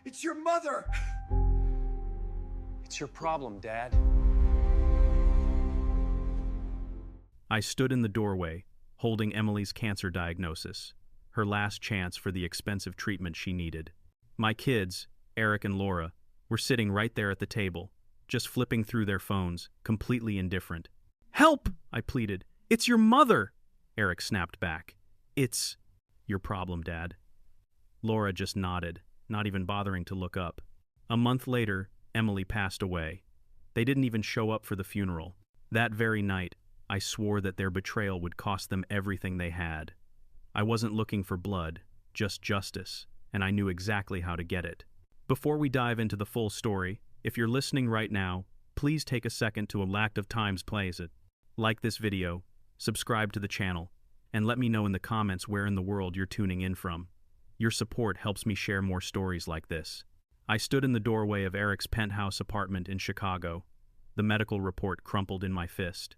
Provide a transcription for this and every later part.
It's your mother! It's your problem, Dad. I stood in the doorway, holding Emily's cancer diagnosis, her last chance for the expensive treatment she needed. My kids, Eric and Laura, were sitting right there at the table, just flipping through their phones, completely indifferent. "Help!" I pleaded. "It's your mother!" Eric snapped back. "It's your problem, Dad." Laura just nodded, not even bothering to look up. A month later, Emily passed away. They didn't even show up for the funeral. That very night, I swore that their betrayal would cost them everything they had. I wasn't looking for blood, just justice, and I knew exactly how to get it. Before we dive into the full story, if you're listening right now, please take a second to elect of times plays it. Like this video, subscribe to the channel, and let me know in the comments where in the world you're tuning in from. Your support helps me share more stories like this. I stood in the doorway of Eric's penthouse apartment in Chicago. The medical report crumpled in my fist.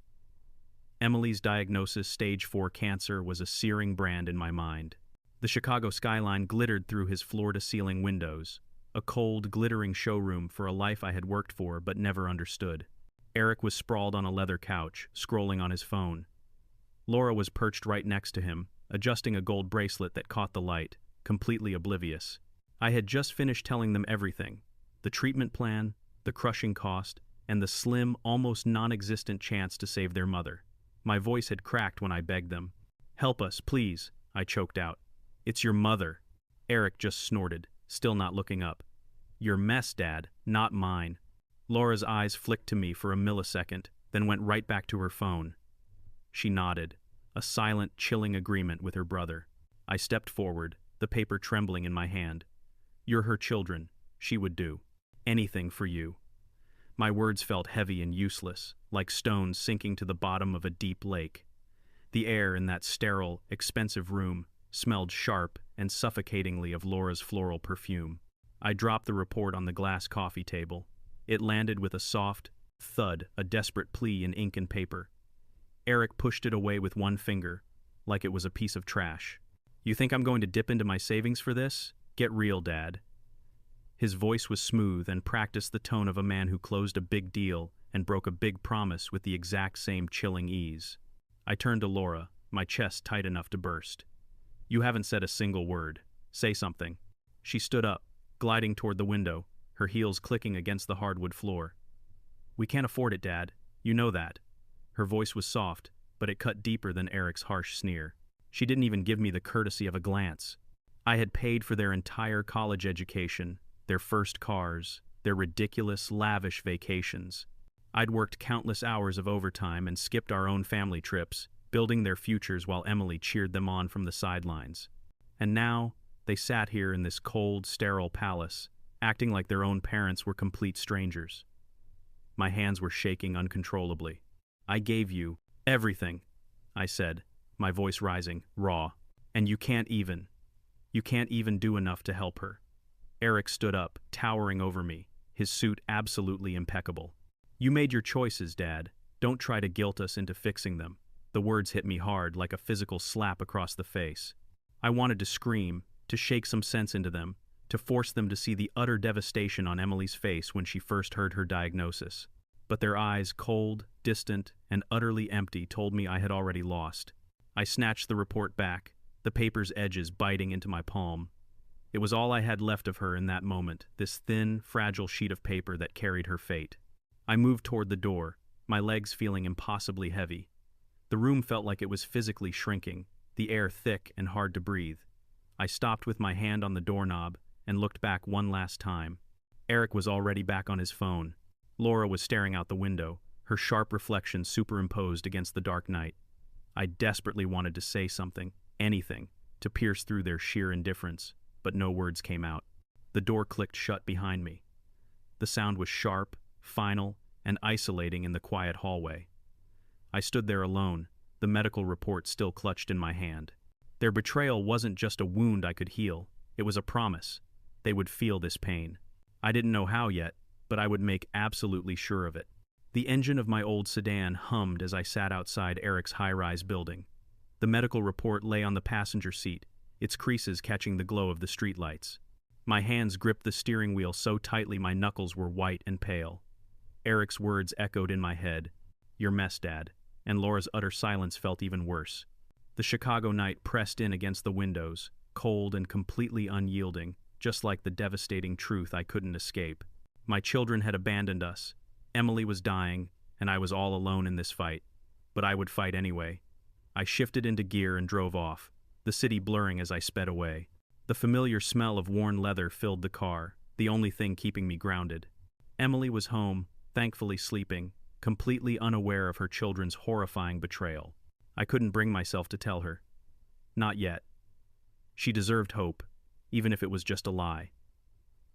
Emily's diagnosis, stage 4 cancer, was a searing brand in my mind. The Chicago skyline glittered through his floor-to-ceiling windows, a cold, glittering showroom for a life I had worked for but never understood. Eric was sprawled on a leather couch, scrolling on his phone. Laura was perched right next to him, adjusting a gold bracelet that caught the light, completely oblivious. I had just finished telling them everything: the treatment plan, the crushing cost, and the slim, almost non-existent chance to save their mother. My voice had cracked when I begged them. "Help us, please," I choked out. "It's your mother." Eric just snorted, still not looking up. "Your mess, Dad, not mine." Laura's eyes flicked to me for a millisecond, then went right back to her phone. She nodded, a silent, chilling agreement with her brother. I stepped forward, the paper trembling in my hand. "You're her children. She would do anything for you." My words felt heavy and useless, like stones sinking to the bottom of a deep lake. The air in that sterile, expensive room smelled sharp and suffocatingly of Laura's floral perfume. I dropped the report on the glass coffee table. It landed with a soft thud, a desperate plea in ink and paper. Eric pushed it away with one finger, like it was a piece of trash. "You think I'm going to dip into my savings for this? Get real, Dad." His voice was smooth and practiced the tone of a man who closed a big deal and broke a big promise with the exact same chilling ease. I turned to Laura, my chest tight enough to burst. "You haven't said a single word. Say something." She stood up, gliding toward the window, her heels clicking against the hardwood floor. "We can't afford it, Dad. You know that." Her voice was soft, but it cut deeper than Eric's harsh sneer. She didn't even give me the courtesy of a glance. I had paid for their entire college education, their first cars, their ridiculous, lavish vacations. I'd worked countless hours of overtime and skipped our own family trips, building their futures while Emily cheered them on from the sidelines. And now, they sat here in this cold, sterile palace, acting like their own parents were complete strangers. My hands were shaking uncontrollably. "I gave you everything," I said, my voice rising, raw. "And you can't even do enough to help her." Eric stood up, towering over me, his suit absolutely impeccable. "You made your choices, Dad. Don't try to guilt us into fixing them." The words hit me hard, like a physical slap across the face. I wanted to scream, to shake some sense into them, to force them to see the utter devastation on Emily's face when she first heard her diagnosis. But their eyes, cold, distant, and utterly empty, told me I had already lost. I snatched the report back, the paper's edges biting into my palm. It was all I had left of her in that moment, this thin, fragile sheet of paper that carried her fate. I moved toward the door, my legs feeling impossibly heavy. The room felt like it was physically shrinking, the air thick and hard to breathe. I stopped with my hand on the doorknob and looked back one last time. Eric was already back on his phone. Laura was staring out the window, her sharp reflection superimposed against the dark night. I desperately wanted to say something, anything, to pierce through their sheer indifference, but no words came out. The door clicked shut behind me. The sound was sharp, final, and isolating in the quiet hallway. I stood there alone, the medical report still clutched in my hand. Their betrayal wasn't just a wound I could heal, it was a promise. They would feel this pain. I didn't know how yet, but I would make absolutely sure of it. The engine of my old sedan hummed as I sat outside Eric's high-rise building. The medical report lay on the passenger seat, its creases catching the glow of the streetlights. My hands gripped the steering wheel so tightly my knuckles were white and pale. Eric's words echoed in my head. "Your mess, Dad," and Laura's utter silence felt even worse. The Chicago night pressed in against the windows, cold and completely unyielding, just like the devastating truth I couldn't escape. My children had abandoned us. Emily was dying, and I was all alone in this fight. But I would fight anyway. I shifted into gear and drove off, the city blurring as I sped away. The familiar smell of worn leather filled the car, the only thing keeping me grounded. Emily was home, thankfully sleeping, completely unaware of her children's horrifying betrayal. I couldn't bring myself to tell her. Not yet. She deserved hope, even if it was just a lie.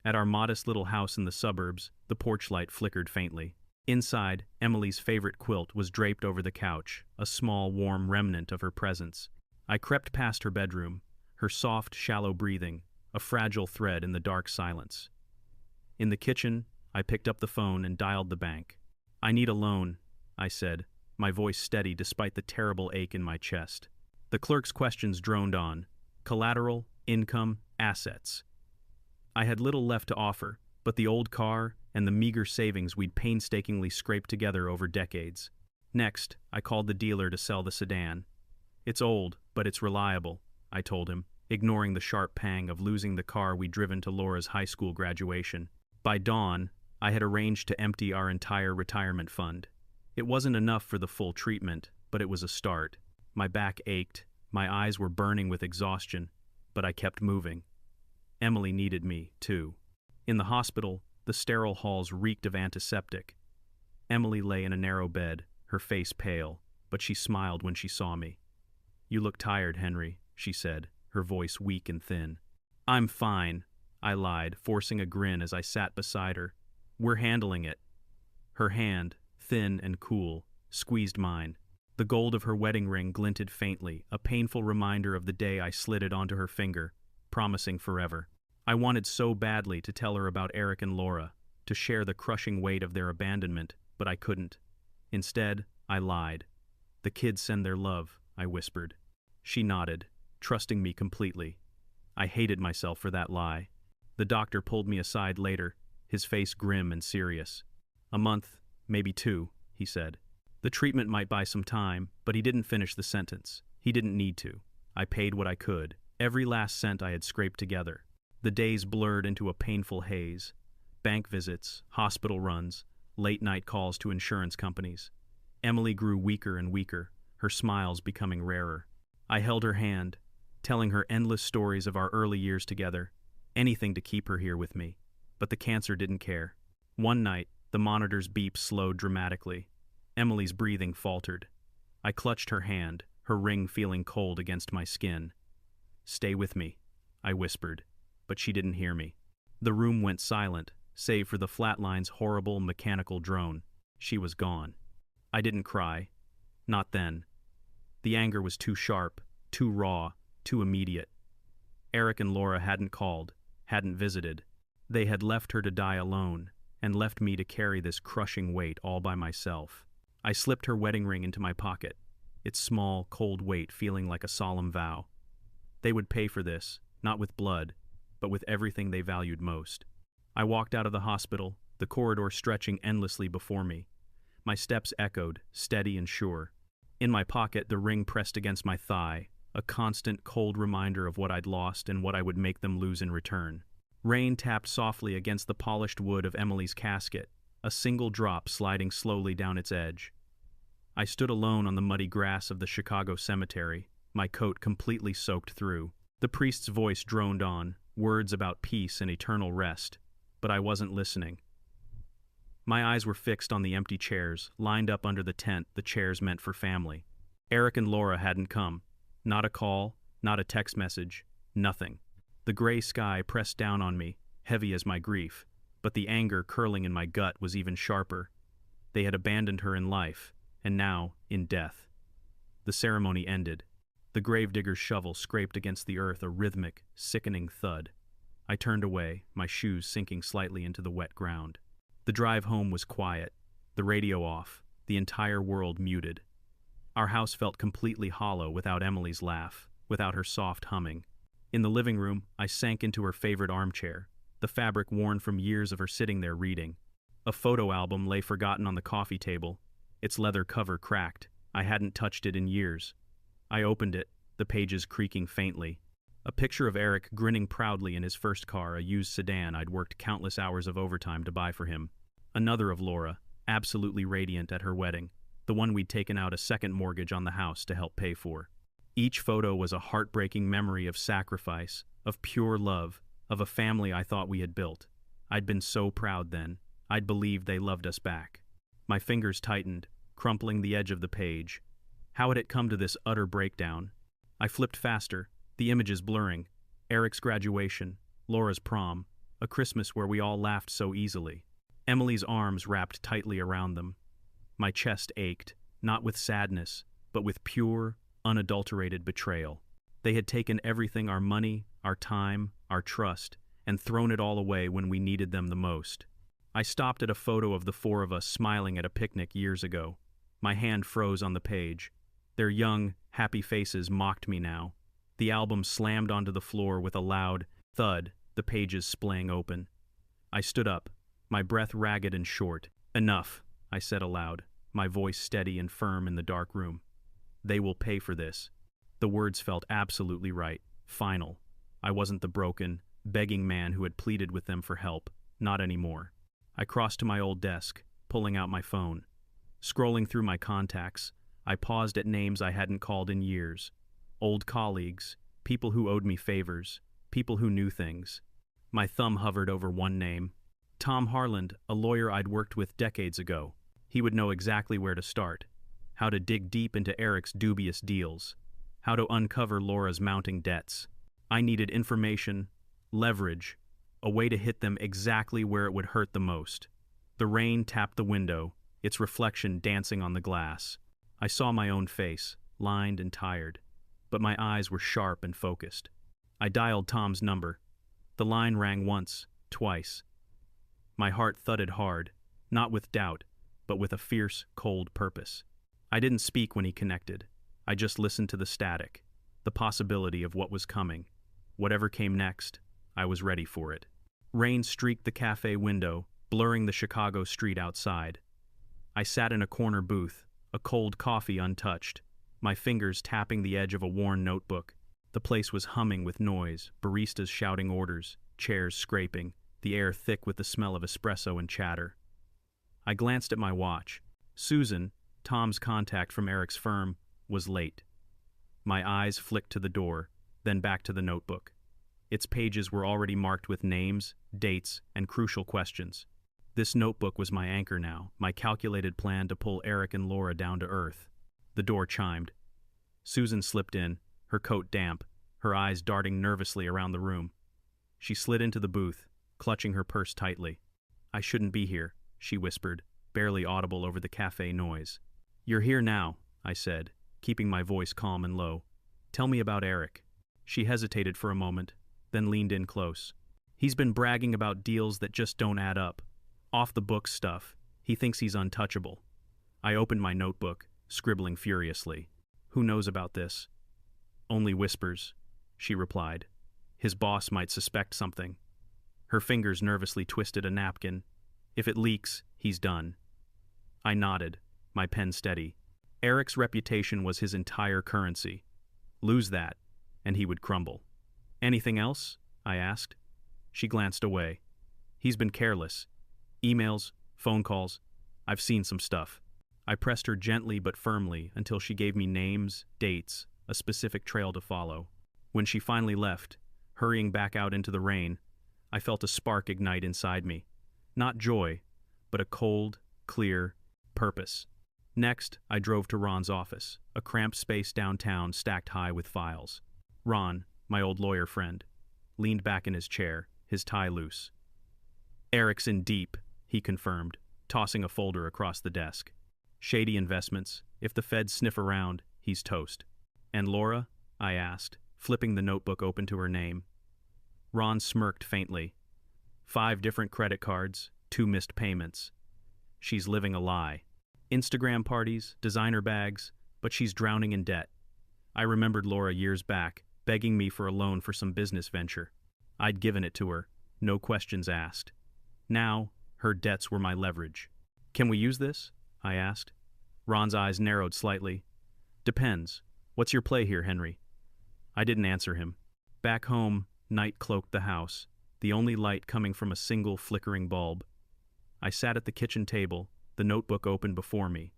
At our modest little house in the suburbs, the porch light flickered faintly. Inside, Emily's favorite quilt was draped over the couch, a small, warm remnant of her presence. I crept past her bedroom, her soft, shallow breathing, a fragile thread in the dark silence. In the kitchen, I picked up the phone and dialed the bank. "I need a loan," I said, my voice steady despite the terrible ache in my chest. The clerk's questions droned on. Collateral, income, assets. I had little left to offer, but the old car and the meager savings we'd painstakingly scraped together over decades. Next, I called the dealer to sell the sedan. "It's old, but it's reliable," I told him, ignoring the sharp pang of losing the car we'd driven to Laura's high school graduation. By dawn, I had arranged to empty our entire retirement fund. It wasn't enough for the full treatment, but it was a start. My back ached, my eyes were burning with exhaustion, but I kept moving. Emily needed me, too. In the hospital, the sterile halls reeked of antiseptic. Emily lay in a narrow bed, her face pale, but she smiled when she saw me. "You look tired, Henry," she said, her voice weak and thin. "I'm fine," I lied, forcing a grin as I sat beside her. "We're handling it." Her hand, thin and cool, squeezed mine. The gold of her wedding ring glinted faintly, a painful reminder of the day I slid it onto her finger, promising forever. I wanted so badly to tell her about Eric and Laura, to share the crushing weight of their abandonment, but I couldn't. Instead, I lied. "The kids send their love," I whispered. She nodded, trusting me completely. I hated myself for that lie. The doctor pulled me aside later, his face grim and serious. "A month, maybe 2, he said. The treatment might buy some time, but he didn't finish the sentence. He didn't need to. I paid what I could, every last cent I had scraped together. The days blurred into a painful haze. Bank visits, hospital runs, late-night calls to insurance companies. Emily grew weaker and weaker, her smiles becoming rarer. I held her hand, telling her endless stories of our early years together, anything to keep her here with me. But the cancer didn't care. One night, the monitor's beep slowed dramatically. Emily's breathing faltered. I clutched her hand, her ring feeling cold against my skin. "Stay with me," I whispered, but she didn't hear me. The room went silent, save for the flatline's horrible mechanical drone. She was gone. I didn't cry. Not then. The anger was too sharp, too raw, too immediate. Eric and Laura hadn't called, hadn't visited. They had left her to die alone, and left me to carry this crushing weight all by myself. I slipped her wedding ring into my pocket, its small, cold weight feeling like a solemn vow. They would pay for this, not with blood, but with everything they valued most. I walked out of the hospital, the corridor stretching endlessly before me. My steps echoed, steady and sure. In my pocket, the ring pressed against my thigh, a constant, cold reminder of what I'd lost and what I would make them lose in return. Rain tapped softly against the polished wood of Emily's casket, a single drop sliding slowly down its edge. I stood alone on the muddy grass of the Chicago cemetery, my coat completely soaked through. The priest's voice droned on, words about peace and eternal rest, but I wasn't listening. My eyes were fixed on the empty chairs, lined up under the tent the chairs meant for family. Eric and Laura hadn't come. Not a call, not a text message, nothing. The gray sky pressed down on me, heavy as my grief, but the anger curling in my gut was even sharper. They had abandoned her in life, and now in death. The ceremony ended. The gravedigger's shovel scraped against the earth a rhythmic, sickening thud. I turned away, my shoes sinking slightly into the wet ground. The drive home was quiet, the radio off, the entire world muted. Our house felt completely hollow without Emily's laugh, without her soft humming. In the living room, I sank into her favorite armchair, the fabric worn from years of her sitting there reading. A photo album lay forgotten on the coffee table, its leather cover cracked. I hadn't touched it in years. I opened it, the pages creaking faintly. A picture of Eric grinning proudly in his first car, a used sedan I'd worked countless hours of overtime to buy for him. Another of Laura, absolutely radiant at her wedding, the one we'd taken out a second mortgage on the house to help pay for. Each photo was a heartbreaking memory of sacrifice, of pure love, of a family I thought we had built. I'd been so proud then. I'd believed they loved us back. My fingers tightened, crumpling the edge of the page. How had it come to this utter breakdown? I flipped faster, the images blurring. Eric's graduation, Laura's prom, a Christmas where we all laughed so easily. Emily's arms wrapped tightly around them. My chest ached, not with sadness, but with pure, unadulterated betrayal. They had taken everything, our money, our time, our trust, and thrown it all away when we needed them the most. I stopped at a photo of the four of us smiling at a picnic years ago. My hand froze on the page. Their young, happy faces mocked me now. The album slammed onto the floor with a loud thud, the pages splaying open. I stood up, my breath ragged and short. "Enough," I said aloud, my voice steady and firm in the dark room. "They will pay for this." The words felt absolutely right, final. I wasn't the broken, begging man who had pleaded with them for help, not anymore. I crossed to my old desk, pulling out my phone. Scrolling through my contacts, I paused at names I hadn't called in years. Old colleagues, people who owed me favors, people who knew things. My thumb hovered over one name. Tom Harland, a lawyer I'd worked with decades ago. He would know exactly where to start. How to dig deep into Eric's dubious deals. How to uncover Laura's mounting debts. I needed information, leverage, a way to hit them exactly where it would hurt the most. The rain tapped the window, its reflection dancing on the glass. I saw my own face, lined and tired, but my eyes were sharp and focused. I dialed Tom's number. The line rang once, twice. My heart thudded hard, not with doubt, but with a fierce, cold purpose. I didn't speak when he connected. I just listened to the static, the possibility of what was coming. Whatever came next, I was ready for it. Rain streaked the cafe window, blurring the Chicago street outside. I sat in a corner booth, a cold coffee untouched, my fingers tapping the edge of a worn notebook. The place was humming with noise, baristas shouting orders, chairs scraping, the air thick with the smell of espresso and chatter. I glanced at my watch. Susan, Tom's contact from Eric's firm, was late. My eyes flicked to the door, then back to the notebook. Its pages were already marked with names, dates, and crucial questions. This notebook was my anchor now, my calculated plan to pull Eric and Laura down to earth. The door chimed. Susan slipped in, her coat damp, her eyes darting nervously around the room. She slid into the booth, clutching her purse tightly. "I shouldn't be here," she whispered, barely audible over the cafe noise. "You're here now," I said, keeping my voice calm and low. "Tell me about Eric." She hesitated for a moment, then leaned in close. "He's been bragging about deals that just don't add up. Off-the-books stuff. He thinks he's untouchable." I opened my notebook, scribbling furiously. "Who knows about this?" "Only whispers," she replied. "His boss might suspect something." Her fingers nervously twisted a napkin. "If it leaks, he's done." I nodded, my pen steady. Eric's reputation was his entire currency. Lose that, and he would crumble. "Anything else?" I asked. She glanced away. "He's been careless. Emails, phone calls. I've seen some stuff." I pressed her gently but firmly until she gave me names, dates, a specific trail to follow. When she finally left, hurrying back out into the rain, I felt a spark ignite inside me. Not joy, but a cold, clear purpose. Next, I drove to Ron's office, a cramped space downtown stacked high with files. Ron, my old lawyer friend, leaned back in his chair, his tie loose. "Eric's in deep," he confirmed, tossing a folder across the desk. "Shady investments. If the feds sniff around, he's toast." "And Laura?" I asked, flipping the notebook open to her name. Ron smirked faintly. 5 different credit cards, 2 missed payments. She's living a lie. Instagram parties, designer bags, but she's drowning in debt. I remembered Laura years back, begging me for a loan for some business venture. I'd given it to her, no questions asked. Now, her debts were my leverage. Can we use this? I asked. Ron's eyes narrowed slightly. Depends. What's your play here, Henry? I didn't answer him. Back home, night cloaked the house, the only light coming from a single flickering bulb. I sat at the kitchen table, the notebook open before me.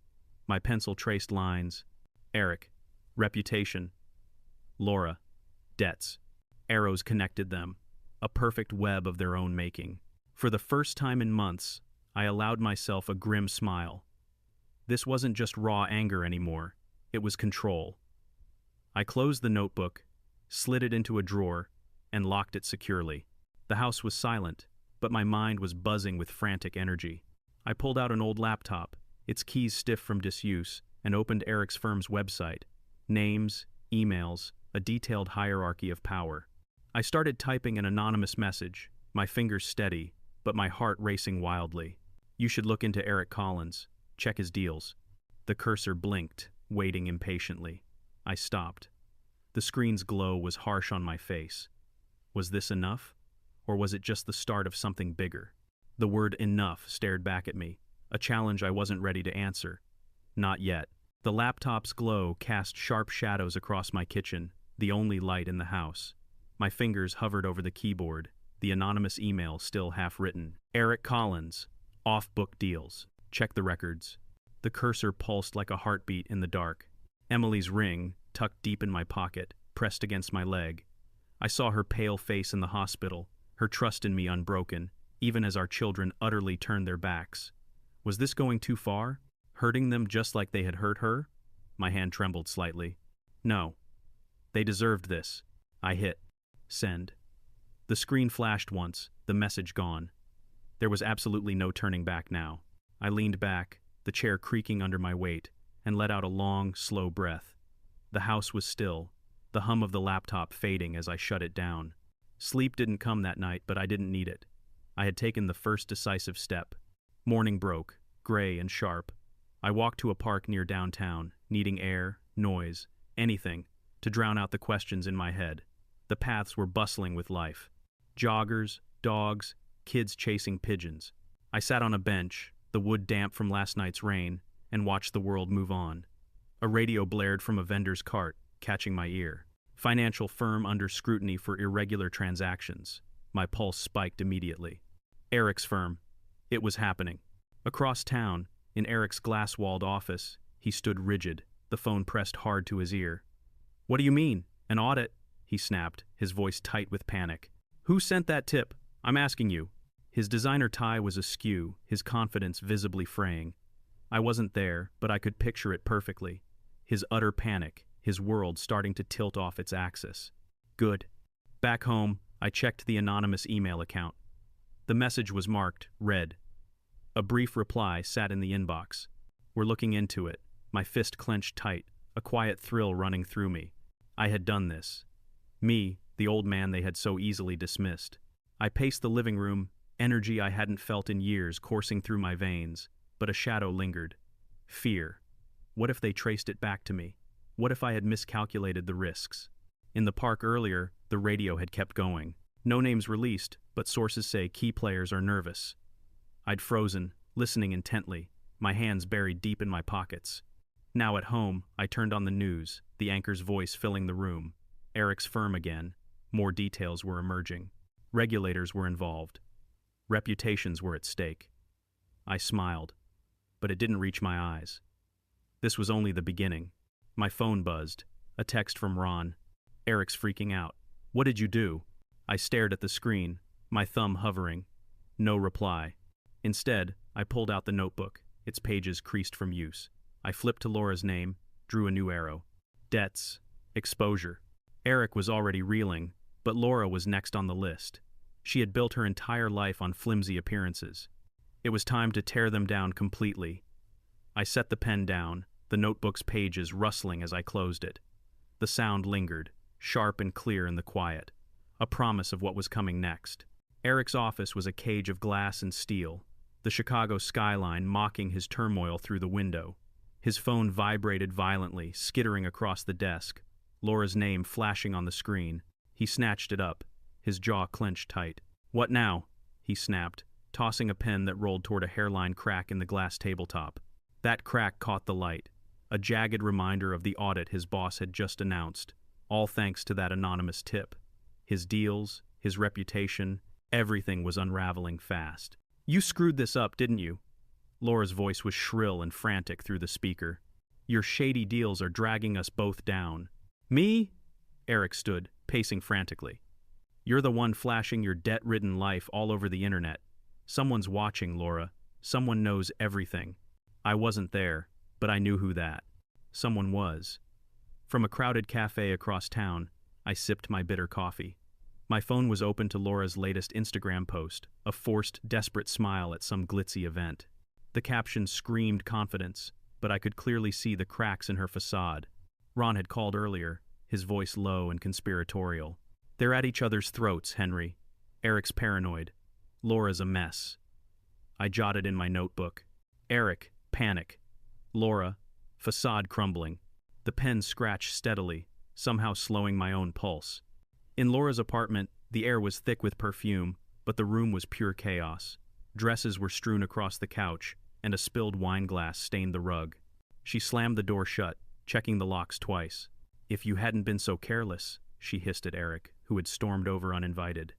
My pencil traced lines. Eric. Reputation. Laura. Debts. Arrows connected them, a perfect web of their own making. For the first time in months, I allowed myself a grim smile. This wasn't just raw anger anymore, it was control. I closed the notebook, slid it into a drawer, and locked it securely. The house was silent, but my mind was buzzing with frantic energy. I pulled out an old laptop, its keys stiff from disuse, and opened Eric's firm's website. Names, emails, a detailed hierarchy of power. I started typing an anonymous message, my fingers steady, but my heart racing wildly. You should look into Eric Collins. Check his deals. The cursor blinked, waiting impatiently. I stopped. The screen's glow was harsh on my face. Was this enough? Or was it just the start of something bigger? The word enough stared back at me, a challenge I wasn't ready to answer. Not yet. The laptop's glow cast sharp shadows across my kitchen, the only light in the house. My fingers hovered over the keyboard, the anonymous email still half-written. Eric Collins. Off-book deals. Check the records. The cursor pulsed like a heartbeat in the dark. Emily's ring, tucked deep in my pocket, pressed against my leg. I saw her pale face in the hospital, her trust in me unbroken, even as our children utterly turned their backs. Was this going too far? Hurting them just like they had hurt her? My hand trembled slightly. No. They deserved this. I hit send. The screen flashed once, the message gone. There was absolutely no turning back now. I leaned back, the chair creaking under my weight, and let out a long, slow breath. The house was still, the hum of the laptop fading as I shut it down. Sleep didn't come that night, but I didn't need it. I had taken the first decisive step. Morning broke, gray and sharp. I walked to a park near downtown, needing air, noise, anything, to drown out the questions in my head. The paths were bustling with life. Joggers, dogs, kids chasing pigeons. I sat on a bench, the wood damp from last night's rain, and watched the world move on. A radio blared from a vendor's cart, catching my ear. Financial firm under scrutiny for irregular transactions. My pulse spiked immediately. Eric's firm. It was happening. Across town, in Eric's glass-walled office, he stood rigid, the phone pressed hard to his ear. What do you mean? An audit? He snapped, his voice tight with panic. Who sent that tip? I'm asking you. His designer tie was askew, his confidence visibly fraying. I wasn't there, but I could picture it perfectly. His utter panic, his world starting to tilt off its axis. Good. Back home, I checked the anonymous email account. The message was marked read. A brief reply sat in the inbox. We're looking into it, my fist clenched tight, a quiet thrill running through me. I had done this. Me, the old man they had so easily dismissed. I paced the living room, energy I hadn't felt in years coursing through my veins, but a shadow lingered. Fear. What if they traced it back to me? What if I had miscalculated the risks? In the park earlier, the radio had kept going. No names released, but sources say key players are nervous. I'd frozen, listening intently, my hands buried deep in my pockets. Now at home, I turned on the news, the anchor's voice filling the room. Eric's firm again. More details were emerging. Regulators were involved. Reputations were at stake. I smiled, but it didn't reach my eyes. This was only the beginning. My phone buzzed. A text from Ron. Eric's freaking out. What did you do? I stared at the screen, my thumb hovering. No reply. Instead, I pulled out the notebook, its pages creased from use. I flipped to Laura's name, drew a new arrow. Debts. Exposure. Eric was already reeling, but Laura was next on the list. She had built her entire life on flimsy appearances. It was time to tear them down completely. I set the pen down, the notebook's pages rustling as I closed it. The sound lingered, sharp and clear in the quiet, a promise of what was coming next. Eric's office was a cage of glass and steel, the Chicago skyline mocking his turmoil through the window. His phone vibrated violently, skittering across the desk. Laura's name flashing on the screen. He snatched it up, his jaw clenched tight. "What now?" he snapped, tossing a pen that rolled toward a hairline crack in the glass tabletop. That crack caught the light, a jagged reminder of the audit his boss had just announced, all thanks to that anonymous tip. His deals, his reputation, everything was unraveling fast. "You screwed this up, didn't you?" Laura's voice was shrill and frantic through the speaker. "Your shady deals are dragging us both down." "Me?" Eric stood, pacing frantically. "You're the one flashing your debt-ridden life all over the internet. Someone's watching, Laura. Someone knows everything. I wasn't there, but I knew who that someone was." From a crowded cafe across town, I sipped my bitter coffee. My phone was open to Laura's latest Instagram post, a forced, desperate smile at some glitzy event. The caption screamed confidence, but I could clearly see the cracks in her facade. Ron had called earlier, his voice low and conspiratorial. "They're at each other's throats, Henry. Eric's paranoid. Laura's a mess." I jotted in my notebook. Eric, panic. Laura, facade crumbling. The pen scratched steadily, somehow slowing my own pulse. In Laura's apartment, the air was thick with perfume, but the room was pure chaos. Dresses were strewn across the couch, and a spilled wine glass stained the rug. She slammed the door shut, checking the locks twice. "If you hadn't been so careless," she hissed at Eric, who had stormed over uninvited,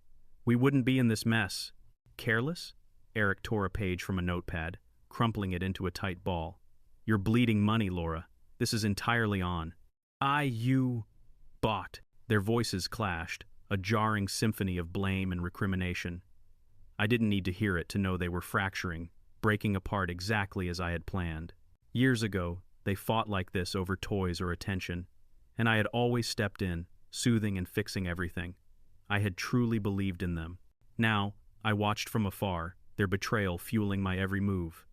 "we wouldn't be in this mess." "Careless?" Eric tore a page from a notepad, crumpling it into a tight ball. "You're bleeding money, Laura. This is entirely on." You bought." Their voices clashed, a jarring symphony of blame and recrimination. I didn't need to hear it to know they were fracturing, breaking apart exactly as I had planned. Years ago, they fought like this over toys or attention, and I had always stepped in, soothing and fixing everything. I had truly believed in them. Now, I watched from afar, their betrayal fueling my every move.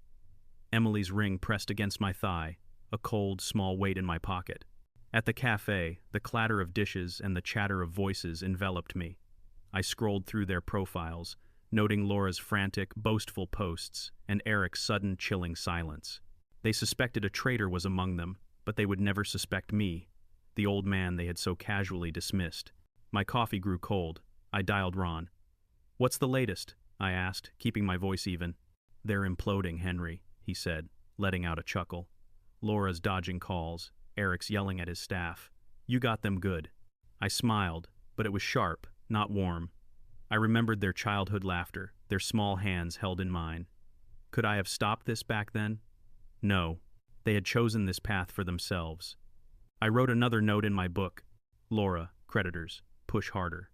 Emily's ring pressed against my thigh, a cold, small weight in my pocket. At the cafe, the clatter of dishes and the chatter of voices enveloped me. I scrolled through their profiles, noting Laura's frantic, boastful posts and Eric's sudden, chilling silence. They suspected a traitor was among them, but they would never suspect me, the old man they had so casually dismissed. My coffee grew cold. I dialed Ron. "What's the latest?" I asked, keeping my voice even. "They're imploding, Henry," he said, letting out a chuckle. "Laura's dodging calls, Eric's yelling at his staff. You got them good." I smiled, but it was sharp, not warm. I remembered their childhood laughter, their small hands held in mine. Could I have stopped this back then? No. They had chosen this path for themselves. I wrote another note in my book. "Laura, creditors, push harder."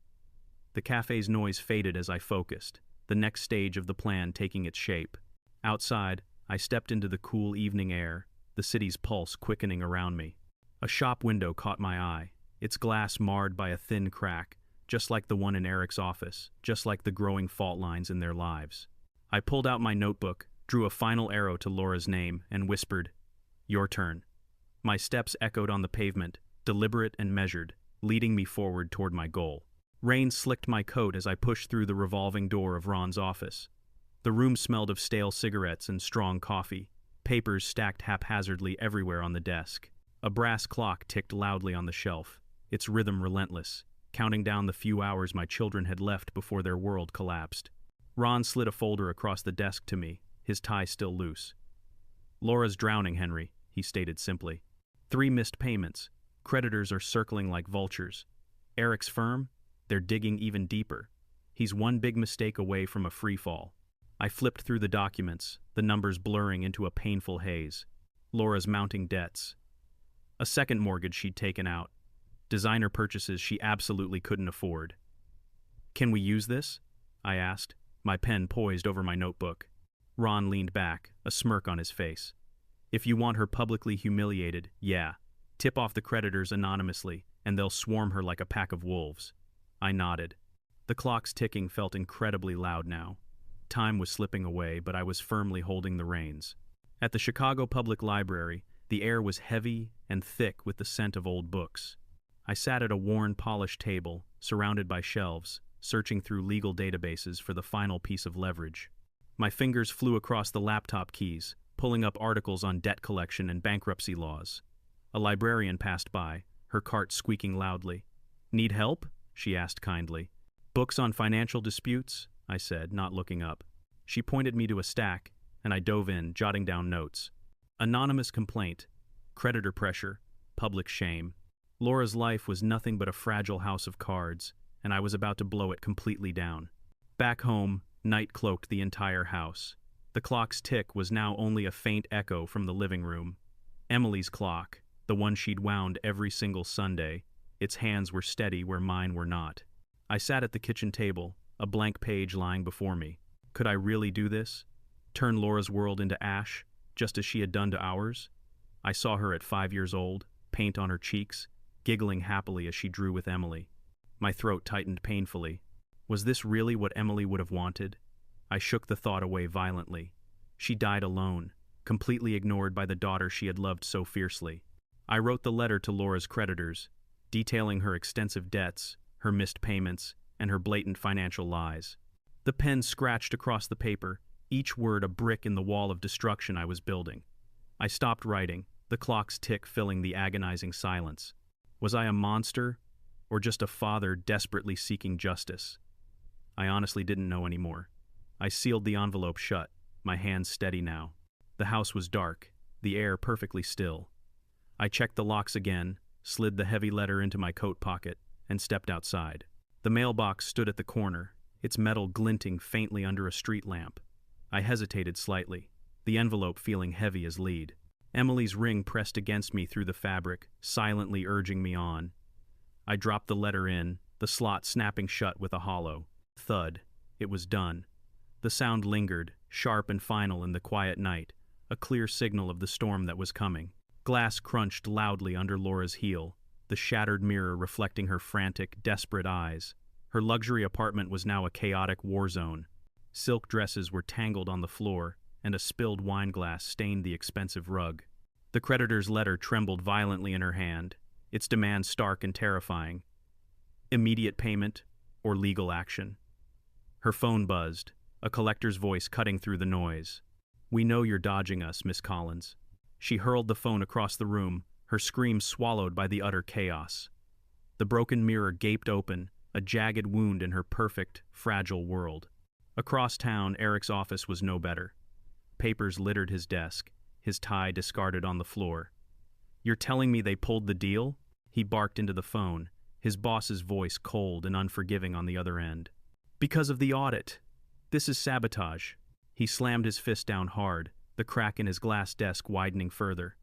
The cafe's noise faded as I focused, the next stage of the plan taking its shape. Outside, I stepped into the cool evening air, the city's pulse quickening around me. A shop window caught my eye, its glass marred by a thin crack, just like the one in Eric's office, just like the growing fault lines in their lives. I pulled out my notebook, drew a final arrow to Laura's name, and whispered, "Your turn." My steps echoed on the pavement, deliberate and measured, leading me forward toward my goal. Rain slicked my coat as I pushed through the revolving door of Ron's office. The room smelled of stale cigarettes and strong coffee, papers stacked haphazardly everywhere on the desk. A brass clock ticked loudly on the shelf, its rhythm relentless, counting down the few hours my children had left before their world collapsed. Ron slid a folder across the desk to me, his tie still loose. "Laura's drowning, Henry," he stated simply. 3 missed payments. Creditors are circling like vultures. Eric's firm? They're digging even deeper. He's one big mistake away from a free fall. I flipped through the documents, the numbers blurring into a painful haze. Laura's mounting debts. A second mortgage she'd taken out. Designer purchases she absolutely couldn't afford. "Can we use this?" I asked, my pen poised over my notebook. Ron leaned back, a smirk on his face. "If you want her publicly humiliated, yeah. Tip off the creditors anonymously, and they'll swarm her like a pack of wolves." I nodded. The clock's ticking felt incredibly loud now. Time was slipping away, but I was firmly holding the reins. At the Chicago Public Library, the air was heavy and thick with the scent of old books. I sat at a worn, polished table, surrounded by shelves, searching through legal databases for the final piece of leverage. My fingers flew across the laptop keys, pulling up articles on debt collection and bankruptcy laws. A librarian passed by, her cart squeaking loudly. "Need help?" she asked kindly. "Books on financial disputes?" I said, not looking up. She pointed me to a stack, and I dove in, jotting down notes. Anonymous complaint, creditor pressure, public shame. Laura's life was nothing but a fragile house of cards, and I was about to blow it completely down. Back home, night cloaked the entire house. The clock's tick was now only a faint echo from the living room. Emily's clock, the one she'd wound every single Sunday, its hands were steady where mine were not. I sat at the kitchen table, a blank page lying before me. Could I really do this? Turn Laura's world into ash, just as she had done to ours? I saw her at 5 years old, paint on her cheeks, giggling happily as she drew with Emily. My throat tightened painfully. Was this really what Emily would have wanted? I shook the thought away violently. She died alone, completely ignored by the daughter she had loved so fiercely. I wrote the letter to Laura's creditors, detailing her extensive debts, her missed payments, and her blatant financial lies. The pen scratched across the paper, each word a brick in the wall of destruction I was building. I stopped writing, the clock's tick filling the agonizing silence. Was I a monster, or just a father desperately seeking justice? I honestly didn't know anymore. I sealed the envelope shut, my hands steady now. The house was dark, the air perfectly still. I checked the locks again, slid the heavy letter into my coat pocket, and stepped outside. The mailbox stood at the corner, its metal glinting faintly under a street lamp. I hesitated slightly, the envelope feeling heavy as lead. Emily's ring pressed against me through the fabric, silently urging me on. I dropped the letter in, the slot snapping shut with a hollow thud. It was done. The sound lingered, sharp and final in the quiet night, a clear signal of the storm that was coming. Glass crunched loudly under Laura's heel, the shattered mirror reflecting her frantic, desperate eyes. Her luxury apartment was now a chaotic war zone. Silk dresses were tangled on the floor, and a spilled wine glass stained the expensive rug. The creditor's letter trembled violently in her hand, its demand stark and terrifying. Immediate payment or legal action. Her phone buzzed, a collector's voice cutting through the noise. "We know you're dodging us, Miss Collins." She hurled the phone across the room, her scream swallowed by the utter chaos. The broken mirror gaped open, a jagged wound in her perfect, fragile world. Across town, Eric's office was no better. Papers littered his desk, his tie discarded on the floor. "You're telling me they pulled the deal?" He barked into the phone, his boss's voice cold and unforgiving on the other end. "Because of the audit. This is sabotage." He slammed his fist down hard, the crack in his glass desk widening further.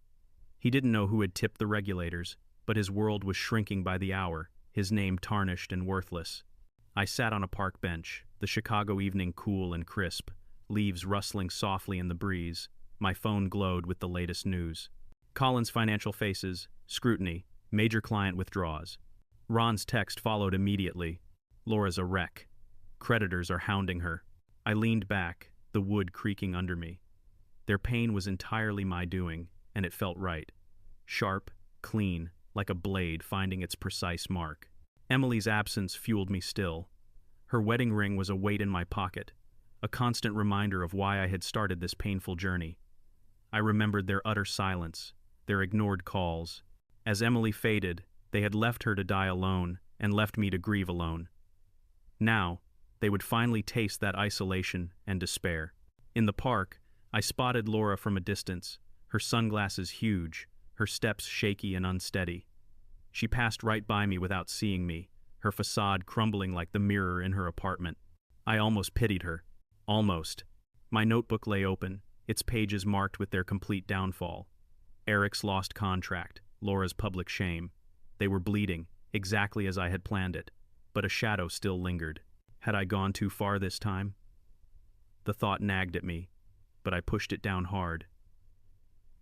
He didn't know who had tipped the regulators, but his world was shrinking by the hour, his name tarnished and worthless. I sat on a park bench, the Chicago evening cool and crisp, leaves rustling softly in the breeze. My phone glowed with the latest news. Collins' financial faces, scrutiny, major client withdraws. Ron's text followed immediately. "Laura's a wreck. Creditors are hounding her." I leaned back, the wood creaking under me. Their pain was entirely my doing, and it felt right. Sharp, clean, like a blade finding its precise mark. Emily's absence fueled me still. Her wedding ring was a weight in my pocket, a constant reminder of why I had started this painful journey. I remembered their utter silence, their ignored calls. As Emily faded, they had left her to die alone and left me to grieve alone. Now, they would finally taste that isolation and despair. In the park, I spotted Laura from a distance, her sunglasses huge, her steps shaky and unsteady. She passed right by me without seeing me, her facade crumbling like the mirror in her apartment. I almost pitied her. Almost. My notebook lay open, its pages marked with their complete downfall. Eric's lost contract, Laura's public shame. They were bleeding, exactly as I had planned it, but a shadow still lingered. Had I gone too far this time? The thought nagged at me, but I pushed it down hard.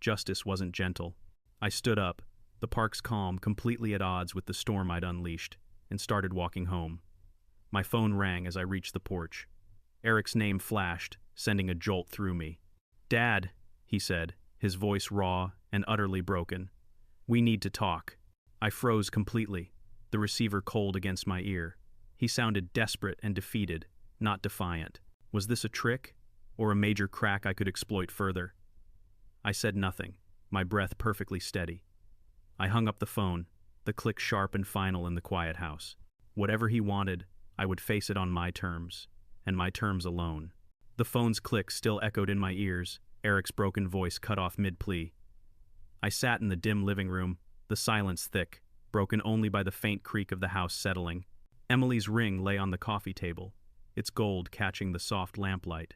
Justice wasn't gentle. I stood up, the park's calm completely at odds with the storm I'd unleashed, and started walking home. My phone rang as I reached the porch. Eric's name flashed, sending a jolt through me. "Dad," he said, his voice raw and utterly broken. "We need to talk." I froze completely, the receiver cold against my ear. He sounded desperate and defeated, not defiant. Was this a trick, or a major crack I could exploit further? I said nothing, my breath perfectly steady. I hung up the phone, the click sharp and final in the quiet house. Whatever he wanted, I would face it on my terms, and my terms alone. The phone's click still echoed in my ears, Eric's broken voice cut off mid-plea. I sat in the dim living room, the silence thick, broken only by the faint creak of the house settling. Emily's ring lay on the coffee table, its gold catching the soft lamplight.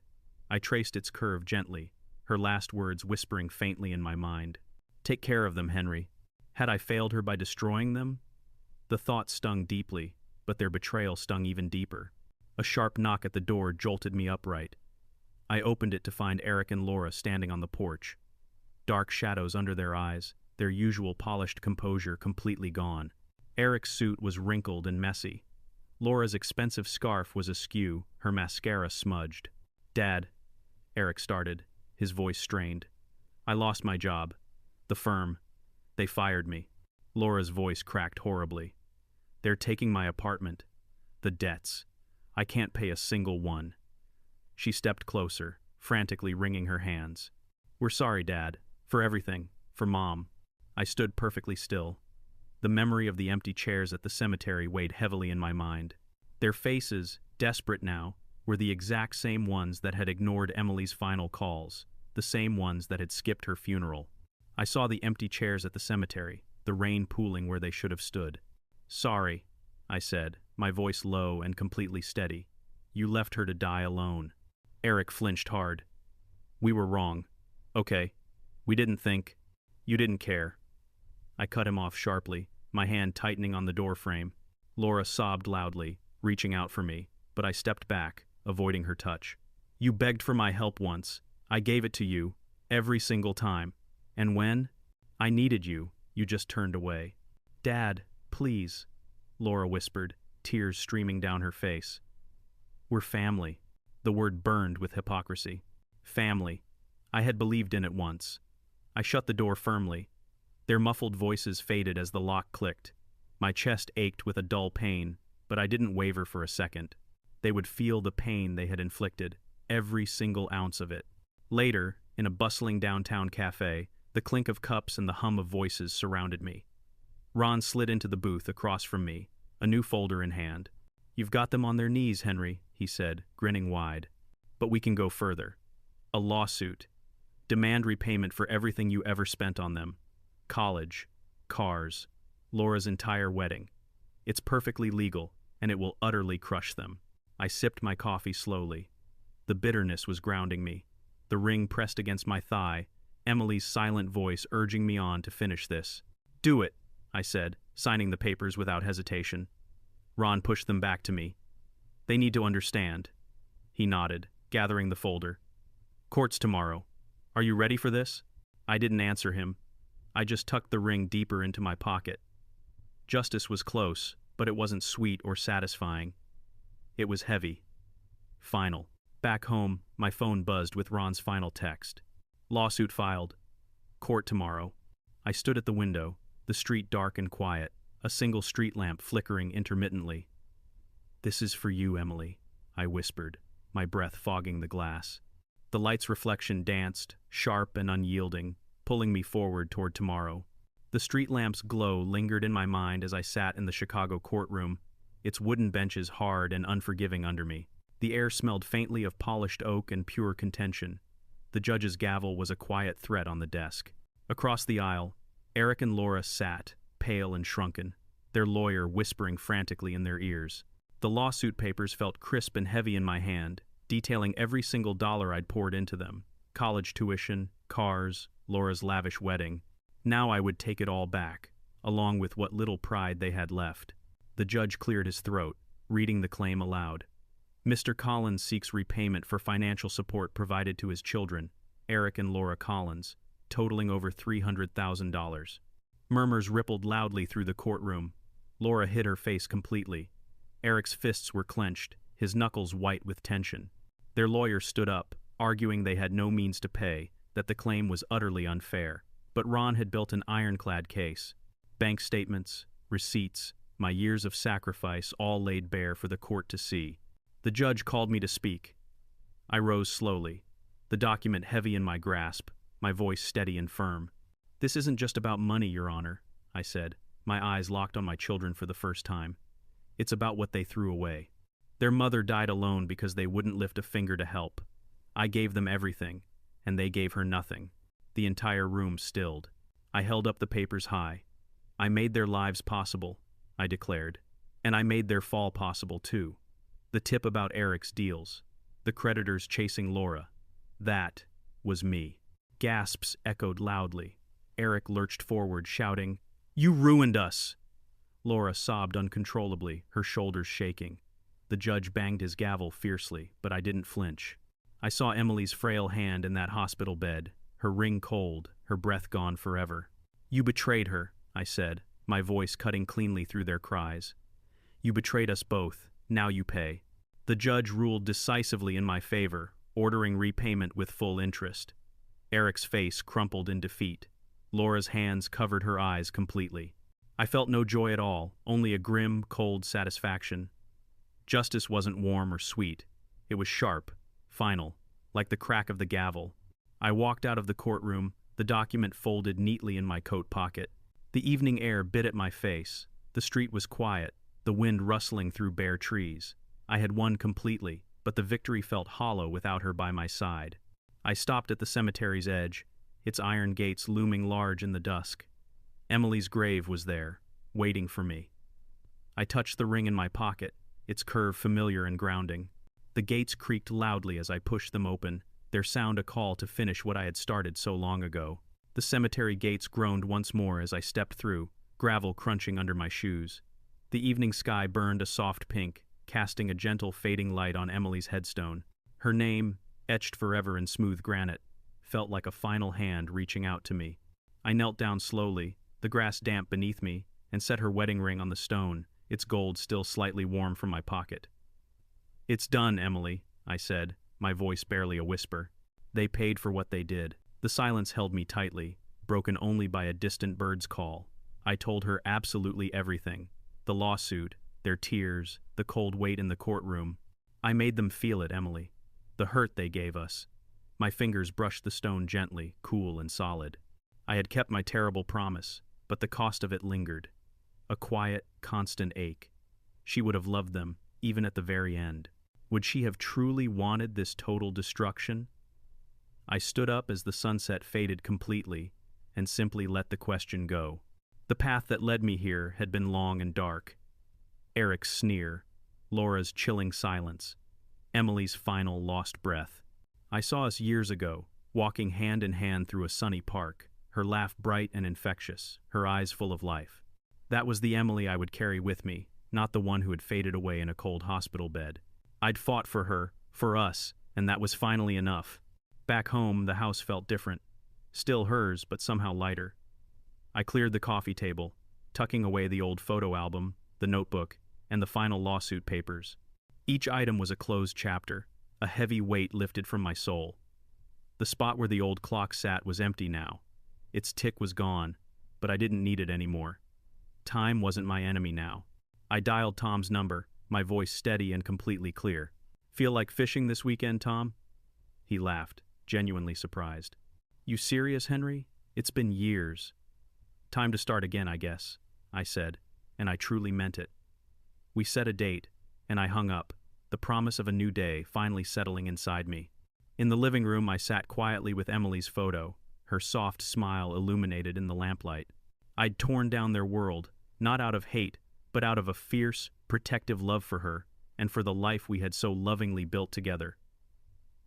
I traced its curve gently, her last words whispering faintly in my mind. Take care of them, Henry. Had I failed her by destroying them? The thought stung deeply, but their betrayal stung even deeper. A sharp knock at the door jolted me upright. I opened it to find Eric and Laura standing on the porch. Dark shadows under their eyes, their usual polished composure completely gone. Eric's suit was wrinkled and messy. Laura's expensive scarf was askew, her mascara smudged. Dad, Eric started, his voice strained. I lost my job. The firm. They fired me. Laura's voice cracked horribly. They're taking my apartment. The debts. I can't pay a single one. She stepped closer, frantically wringing her hands. We're sorry, Dad. For everything. For Mom. I stood perfectly still. The memory of the empty chairs at the cemetery weighed heavily in my mind. Their faces, desperate now, were the exact same ones that had ignored Emily's final calls, the same ones that had skipped her funeral. I saw the empty chairs at the cemetery, the rain pooling where they should have stood. Sorry, I said, my voice low and completely steady. You left her to die alone. Eric flinched hard. We were wrong. Okay. We didn't think. You didn't care. I cut him off sharply, my hand tightening on the doorframe. Laura sobbed loudly, reaching out for me, but I stepped back, avoiding her touch. You begged for my help once. I gave it to you, every single time. And when I needed you, you just turned away. Dad, please, Laura whispered, tears streaming down her face. We're family. The word burned with hypocrisy. Family. I had believed in it once. I shut the door firmly. Their muffled voices faded as the lock clicked. My chest ached with a dull pain, but I didn't waver for a second. They would feel the pain they had inflicted, every single ounce of it. Later, in a bustling downtown cafe, the clink of cups and the hum of voices surrounded me. Ron slid into the booth across from me, a new folder in hand. You've got them on their knees, Henry, he said, grinning wide. But we can go further. A lawsuit. Demand repayment for everything you ever spent on them. College, cars, Laura's entire wedding. It's perfectly legal, and it will utterly crush them. I sipped my coffee slowly. The bitterness was grounding me. The ring pressed against my thigh, Emily's silent voice urging me on to finish this. Do it, I said, signing the papers without hesitation. Ron pushed them back to me. They need to understand. He nodded, gathering the folder. Court's tomorrow. Are you ready for this? I didn't answer him. I just tucked the ring deeper into my pocket. Justice was close, but it wasn't sweet or satisfying. It was heavy. Final. Back home, my phone buzzed with Ron's final text. Lawsuit filed. Court tomorrow. I stood at the window, the street dark and quiet, a single street lamp flickering intermittently. This is for you, Emily, I whispered, my breath fogging the glass. The light's reflection danced, sharp and unyielding, pulling me forward toward tomorrow. The street lamp's glow lingered in my mind as I sat in the Chicago courtroom, its wooden benches hard and unforgiving under me. The air smelled faintly of polished oak and pure contention. The judge's gavel was a quiet threat on the desk. Across the aisle, Eric and Laura sat, pale and shrunken, their lawyer whispering frantically in their ears. The lawsuit papers felt crisp and heavy in my hand, detailing every single dollar I'd poured into them. College tuition, cars, Laura's lavish wedding. Now I would take it all back, along with what little pride they had left. The judge cleared his throat, reading the claim aloud. Mr. Collins seeks repayment for financial support provided to his children, Eric and Laura Collins, totaling over $300,000. Murmurs rippled loudly through the courtroom. Laura hid her face completely. Eric's fists were clenched, his knuckles white with tension. Their lawyer stood up, arguing they had no means to pay, that the claim was utterly unfair. But Ron had built an ironclad case. Bank statements, receipts, my years of sacrifice all laid bare for the court to see. The judge called me to speak. I rose slowly, the document heavy in my grasp, my voice steady and firm. This isn't just about money, Your Honor, I said. My eyes locked on my children for the first time. It's about what they threw away. Their mother died alone because they wouldn't lift a finger to help. I gave them everything, and they gave her nothing. The entire room stilled. I held up the papers high. I made their lives possible, I declared. And I made their fall possible too. The tip about Eric's deals. The creditors chasing Laura. That was me. Gasps echoed loudly. Eric lurched forward, shouting, "You ruined us!" Laura sobbed uncontrollably, her shoulders shaking. The judge banged his gavel fiercely, but I didn't flinch. I saw Emily's frail hand in that hospital bed, her ring cold, her breath gone forever. "You betrayed her," I said, my voice cutting cleanly through their cries. "You betrayed us both. Now you pay." The judge ruled decisively in my favor, ordering repayment with full interest. Eric's face crumpled in defeat. Laura's hands covered her eyes completely. I felt no joy at all, only a grim, cold satisfaction. Justice wasn't warm or sweet. It was sharp, final, like the crack of the gavel. I walked out of the courtroom, the document folded neatly in my coat pocket. The evening air bit at my face. The street was quiet, the wind rustling through bare trees. I had won completely, but the victory felt hollow without her by my side. I stopped at the cemetery's edge, its iron gates looming large in the dusk. Emily's grave was there, waiting for me. I touched the ring in my pocket, its curve familiar and grounding. The gates creaked loudly as I pushed them open, their sound a call to finish what I had started so long ago. The cemetery gates groaned once more as I stepped through, gravel crunching under my shoes. The evening sky burned a soft pink, casting a gentle fading light on Emily's headstone. Her name, etched forever in smooth granite, felt like a final hand reaching out to me. I knelt down slowly, the grass damp beneath me, and set her wedding ring on the stone, its gold still slightly warm from my pocket. "It's done, Emily," I said, my voice barely a whisper. They paid for what they did. The silence held me tightly, broken only by a distant bird's call. I told her absolutely everything. The lawsuit, their tears, the cold wait in the courtroom. I made them feel it, Emily. The hurt they gave us. My fingers brushed the stone gently, cool and solid. I had kept my terrible promise, but the cost of it lingered. A quiet, constant ache. She would have loved them, even at the very end. Would she have truly wanted this total destruction? I stood up as the sunset faded completely, and simply let the question go. The path that led me here had been long and dark. Eric's sneer, Laura's chilling silence, Emily's final lost breath. I saw us years ago, walking hand in hand through a sunny park, her laugh bright and infectious, her eyes full of life. That was the Emily I would carry with me, not the one who had faded away in a cold hospital bed. I'd fought for her, for us, and that was finally enough. Back home, the house felt different. Still hers, but somehow lighter. I cleared the coffee table, tucking away the old photo album, the notebook, and the final lawsuit papers. Each item was a closed chapter, a heavy weight lifted from my soul. The spot where the old clock sat was empty now. Its tick was gone, but I didn't need it anymore. Time wasn't my enemy now. I dialed Tom's number, my voice steady and completely clear. "Feel like fishing this weekend, Tom?" He laughed, genuinely surprised. "You serious, Henry? It's been years." "Time to start again, I guess," I said, and I truly meant it. We set a date, and I hung up, the promise of a new day finally settling inside me. In the living room, I sat quietly with Emily's photo, her soft smile illuminated in the lamplight. I'd torn down their world, not out of hate, but out of a fierce, protective love for her, and for the life we had so lovingly built together.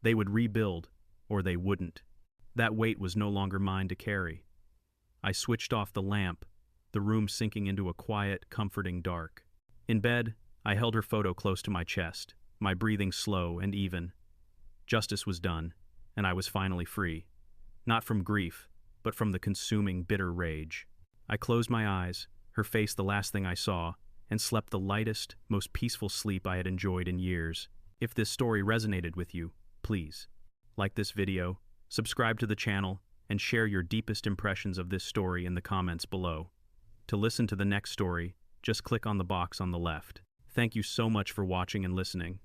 They would rebuild, or they wouldn't. That weight was no longer mine to carry. I switched off the lamp, the room sinking into a quiet, comforting dark. In bed, I held her photo close to my chest, my breathing slow and even. Justice was done, and I was finally free. Not from grief, but from the consuming, bitter rage. I closed my eyes, her face the last thing I saw, and slept the lightest, most peaceful sleep I had enjoyed in years. If this story resonated with you, please like this video, subscribe to the channel, and share your deepest impressions of this story in the comments below. To listen to the next story, just click on the box on the left. Thank you so much for watching and listening.